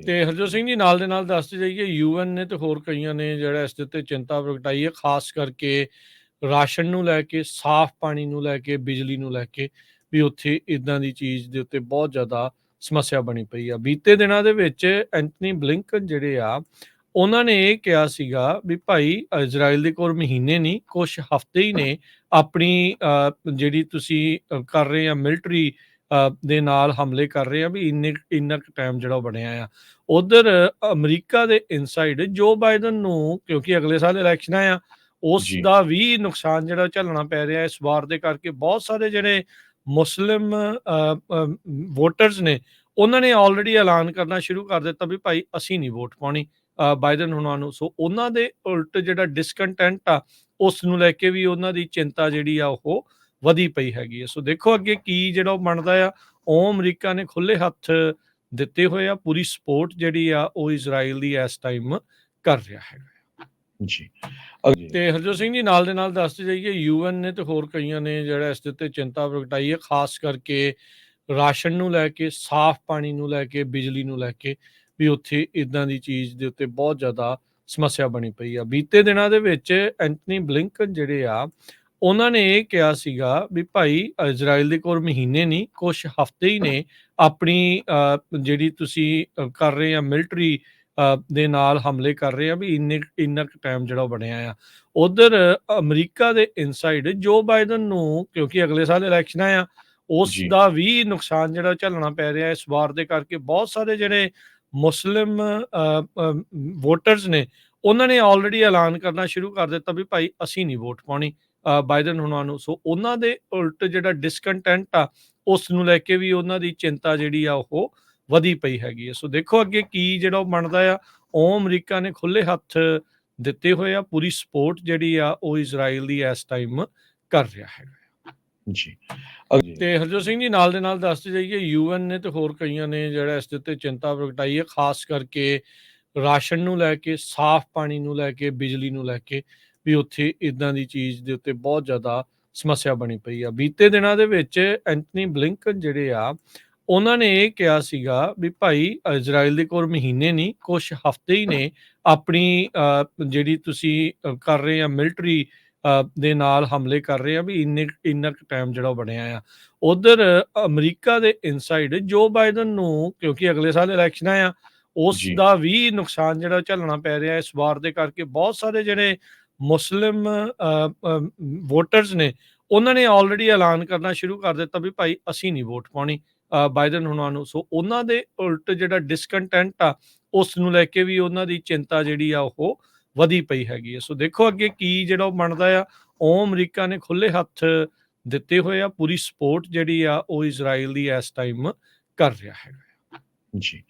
ਤੇ ਹਰਜੋਤ ਸਿੰਘ ਜੀ ਨਾਲ ਦੇ ਨਾਲ ਦੱਸਦੇ ਜਾਈਏ ਯੂਐਨ ਨੇ ਤੇ ਹੋਰ ਕਈਆਂ ਨੇ ਜਿਹੜਾ ਇਸ ਦੇ ਉੱਤੇ ਚਿੰਤਾ ਪ੍ਰਗਟਾਈ ਹੈ, ਖਾਸ ਕਰਕੇ ਰਾਸ਼ਨ ਨੂੰ ਲੈ ਕੇ, ਸਾਫ਼ ਪਾਣੀ ਨੂੰ ਲੈ ਕੇ, ਬਿਜਲੀ ਨੂੰ ਲੈ ਕੇ ਵੀ ਉੱਥੇ ਇਦਾਂ ਦੀ ਚੀਜ਼ ਦੇ ਉੱਤੇ ਬਹੁਤ ਜ਼ਿਆਦਾ ਸਮੱਸਿਆ ਬਣੀ ਪਈ ਆ। ਬੀਤੇ ਦਿਨਾਂ ਦੇ ਵਿੱਚ ਐਂਟਨੀ ਬਲਿੰਕਨ ਜਿਹੜੇ ਆ ਉਹਨਾਂ ਨੇ ਇਹ ਕਿਹਾ ਸੀਗਾ ਵੀ ਭਾਈ ਇਜ਼ਰਾਈਲ ਦੇ ਕੋਲ ਮਹੀਨੇ ਨਹੀਂ ਕੁਛ ਹਫ਼ਤੇ ਹੀ ਨੇ ਆਪਣੀ ਜਿਹੜੀ ਤੁਸੀਂ ਕਰ ਰਹੇ ਆ ਮਿਲਟਰੀ ਦੇ ਨਾਲ ਹਮਲੇ ਕਰ ਰਹੇ ਆ ਵੀ ਇੰਨਾ ਕੁ ਟਾਈਮ ਜਿਹੜਾ ਉਹ ਬਣਿਆ ਆ। ਉਧਰ ਅਮਰੀਕਾ ਦੇ ਇਨਸਾਈਡ ਜੋ ਬਾਈਡਨ ਨੂੰ ਕਿਉਂਕਿ ਅਗਲੇ ਸਾਲ ਇਲੈਕਸ਼ਨਾਂ ਆ ਉਸ ਜੀ ਦਾ ਵੀ ਨੁਕਸਾਨ ਜਿਹੜਾ ਝੱਲਣਾ ਪੈ ਰਿਹਾ ਇਸ ਵਾਰ ਦੇ ਕਰਕੇ ਬਹੁਤ ਸਾਰੇ ਜਿਹੜੇ ਮੁਸਲਿਮ ਵੋਟਰਸ ਨੇ ਉਹਨਾਂ ਨੇ ਆਲਰੇਡੀ ਐਲਾਨ ਕਰਨਾ ਸ਼ੁਰੂ ਕਰ ਦਿੱਤਾ ਵੀ ਭਾਈ ਅਸੀਂ ਨਹੀਂ ਵੋਟ ਪਾਉਣੀ ਬਾਈਡਨ ਹੁਣਾਂ ਨੂੰ। ਸੋ ਉਹਨਾਂ ਦੇ ਉਲਟ ਜਿਹੜਾ ਡਿਸਕੰਟੈਂਟ ਆ ਉਸ ਨੂੰ ਲੈ ਕੇ ਵੀ ਉਹਨਾਂ ਦੀ ਚਿੰਤਾ ਜਿਹੜੀ ਆ ਉਹ ਵਧੀ ਪਈ ਹੈਗੀ ਹੈ। ਸੋ ਦੇਖੋ ਅੱਗੇ ਕੀ ਜਿਹੜਾ ਉਹ ਬਣਦਾ ਆ। ਉਹ ਅਮਰੀਕਾ ਨੇ ਖੁੱਲੇ ਹੱਥ ਦਿੱਤੇ ਹੋਏ ਆ, ਪੂਰੀ ਸਪੋਰਟ ਜਿਹੜੀ ਆ ਉਹ ਇਜ਼ਰਾਈਲ ਦੀ ਇਸ ਟਾਈਮ ਕਰ ਰਿਹਾ ਹੈਗਾ। ਜੀ ਤੇ ਹਰਜੋਤ ਸਿੰਘ ਜੀ ਨਾਲ ਦੇ ਨਾਲ ਦੱਸਦੇ ਜਾਈਏ ਯੂਐਨ ਨੇ ਤੇ ਹੋਰ ਕਈਆਂ ਨੇ ਜਿਹੜਾ ਇਸ ਦੇ ਉੱਤੇ ਚਿੰਤਾ ਪ੍ਰਗਟਾਈ ਹੈ, ਖਾਸ ਕਰਕੇ ਰਾਸ਼ਨ ਨੂੰ ਲੈ ਕੇ, ਸਾਫ਼ ਪਾਣੀ ਨੂੰ ਲੈ ਕੇ, ਬਿਜਲੀ ਨੂੰ ਲੈ ਕੇ ਵੀ ਉੱਥੇ ਇਦਾਂ ਦੀ ਚੀਜ਼ ਦੇ ਉੱਤੇ ਬਹੁਤ ਜ਼ਿਆਦਾ ਸਮੱਸਿਆ ਬਣੀ ਪਈ ਆ। ਬੀਤੇ ਦਿਨਾਂ ਦੇ ਵਿੱਚ ਐਂਟਨੀ ਬਲਿੰਕਨ ਜਿਹੜੇ ਆ ਉਹਨਾਂ ਨੇ ਇਹ ਕਿਹਾ ਸੀਗਾ ਵੀ ਭਾਈ ਇਜ਼ਰਾਈਲ ਦੇ ਕੋਲ ਮਹੀਨੇ ਨਹੀਂ ਕੁਛ ਹਫ਼ਤੇ ਹੀ ਨੇ ਆਪਣੀ ਜਿਹੜੀ ਤੁਸੀਂ ਕਰ ਰਹੇ ਆ ਮਿਲਟਰੀ ਦੇ ਨਾਲ ਹਮਲੇ ਕਰ ਰਹੇ ਆ ਵੀ ਇੰਨਾ ਕੁ ਟਾਈਮ ਜਿਹੜਾ ਉਹ ਬਣਿਆ ਆ। ਉਧਰ ਅਮਰੀਕਾ ਦੇ ਇਨਸਾਈਡ ਜੋ ਬਾਈਡਨ ਨੂੰ ਕਿਉਂਕਿ ਅਗਲੇ ਸਾਲ ਇਲੈਕਸ਼ਨਾਂ ਆ ਉਸ ਜੀ ਦਾ ਵੀ ਨੁਕਸਾਨ ਜਿਹੜਾ ਝੱਲਣਾ ਪੈ ਰਿਹਾ ਇਸ ਵਾਰ ਦੇ ਕਰਕੇ ਬਹੁਤ ਸਾਰੇ ਜਿਹੜੇ ਮੁਸਲਿਮ ਵੋਟਰਸ ਨੇ ਉਹਨਾਂ ਨੇ ਆਲਰੇਡੀ ਐਲਾਨ ਕਰਨਾ ਸ਼ੁਰੂ ਕਰ ਦਿੱਤਾ ਵੀ ਭਾਈ ਅਸੀਂ ਨਹੀਂ ਵੋਟ ਪਾਉਣੀ ਬਾਈਡਨ ਹੁਣਾਂ ਨੂੰ। ਸੋ ਉਹਨਾਂ ਦੇ ਉਲਟ ਜਿਹੜਾ ਡਿਸਕੰਟੈਂਟ ਆ ਉਸ ਨੂੰ ਲੈ ਕੇ ਵੀ ਉਹਨਾਂ ਦੀ ਚਿੰਤਾ ਜਿਹੜੀ ਆ ਉਹ ਵਧੀ ਪਈ ਹੈਗੀ ਹੈ। ਸੋ ਦੇਖੋ ਅੱਗੇ ਕੀ ਜਿਹੜਾ ਉਹ ਬਣਦਾ ਆ। ਉਹ ਅਮਰੀਕਾ ਨੇ ਖੁੱਲੇ ਹੱਥ ਦਿੱਤੇ ਹੋਏ ਆ, ਪੂਰੀ ਸਪੋਰਟ ਜਿਹੜੀ ਆ ਉਹ ਇਜ਼ਰਾਈਲ ਦੀ ਇਸ ਟਾਈਮ ਕਰ ਰਿਹਾ ਹੈਗਾ। ਜੀ ਤੇ ਹਰਜੋਤ ਸਿੰਘ ਜੀ ਨਾਲ ਦੇ ਨਾਲ ਦੱਸਦੇ ਜਾਈਏ ਯੂਐਨ ਨੇ ਤੇ ਹੋਰ ਕਈਆਂ ਨੇ ਜਿਹੜਾ ਇਸ ਦੇ ਉੱਤੇ ਚਿੰਤਾ ਪ੍ਰਗਟਾਈ ਹੈ, ਖਾਸ ਕਰਕੇ ਰਾਸ਼ਨ ਨੂੰ ਲੈ ਕੇ, ਸਾਫ਼ ਪਾਣੀ ਨੂੰ ਲੈ ਕੇ, ਬਿਜਲੀ ਨੂੰ ਲੈ ਕੇ ਵੀ ਉੱਥੇ ਇਦਾਂ ਦੀ ਚੀਜ਼ ਦੇ ਉੱਤੇ ਬਹੁਤ ਜ਼ਿਆਦਾ ਸਮੱਸਿਆ ਬਣੀ ਪਈ ਆ। ਬੀਤੇ ਦਿਨਾਂ ਦੇ ਵਿੱਚ ਐਂਟਨੀ ਬਲਿੰਕਨ ਜਿਹੜੇ ਆ ਉਹਨਾਂ ਨੇ ਇਹ ਕਿਹਾ ਸੀਗਾ ਵੀ ਭਾਈ ਇਜ਼ਰਾਈਲ ਦੇ ਕੋਲ ਮਹੀਨੇ ਨਹੀਂ ਕੁਛ ਹਫ਼ਤੇ ਹੀ ਨੇ ਆਪਣੀ ਜਿਹੜੀ ਤੁਸੀਂ ਕਰ ਰਹੇ ਆ ਮਿਲਟਰੀ ਦੇ ਨਾਲ ਹਮਲੇ ਕਰ ਰਹੇ ਆ ਵੀ ਇੰਨਾ ਕੁ ਟਾਈਮ ਜਿਹੜਾ ਉਹ ਬਣਿਆ ਆ। ਉਧਰ ਅਮਰੀਕਾ ਦੇ ਇਨਸਾਈਡ ਜੋ ਬਾਈਡਨ ਨੂੰ ਕਿਉਂਕਿ ਅਗਲੇ ਸਾਲ ਇਲੈਕਸ਼ਨਾਂ ਆ ਉਸ ਜੀ ਦਾ ਵੀ ਨੁਕਸਾਨ ਜਿਹੜਾ ਝੱਲਣਾ ਪੈ ਰਿਹਾ ਇਸ ਵਾਰ ਦੇ ਕਰਕੇ ਬਹੁਤ ਸਾਰੇ ਜਿਹੜੇ ਮੁਸਲਿਮ ਵੋਟਰਸ ਨੇ ਉਹਨਾਂ ਨੇ ਆਲਰੇਡੀ ਐਲਾਨ ਕਰਨਾ ਸ਼ੁਰੂ ਕਰ ਦਿੱਤਾ ਵੀ ਭਾਈ ਅਸੀਂ ਨਹੀਂ ਵੋਟ ਪਾਉਣੀ ਬਾਈਡਨ ਹੁਣਾਂ ਨੂੰ। ਸੋ ਉਹਨਾਂ ਦੇ ਉਲਟ ਜਿਹੜਾ ਡਿਸਕੰਟੈਂਟ ਆ ਉਸ ਨੂੰ ਲੈ ਕੇ ਵੀ ਉਹਨਾਂ ਦੀ ਚਿੰਤਾ ਜਿਹੜੀ ਆ ਉਹ ਵਧੀ ਪਈ ਹੈਗੀ ਹੈ। ਸੋ ਦੇਖੋ ਅੱਗੇ ਕੀ ਜਿਹੜਾ ਉਹ ਬਣਦਾ ਆ। ਉਹ ਅਮਰੀਕਾ ਨੇ ਖੁੱਲੇ ਹੱਥ ਦਿੱਤੇ ਹੋਏ ਆ, ਪੂਰੀ ਸਪੋਰਟ ਜਿਹੜੀ ਆ ਉਹ ਇਜ਼ਰਾਈਲ ਦੀ ਇਸ ਟਾਈਮ ਕਰ ਰਿਹਾ ਹੈਗਾ। ਜੀ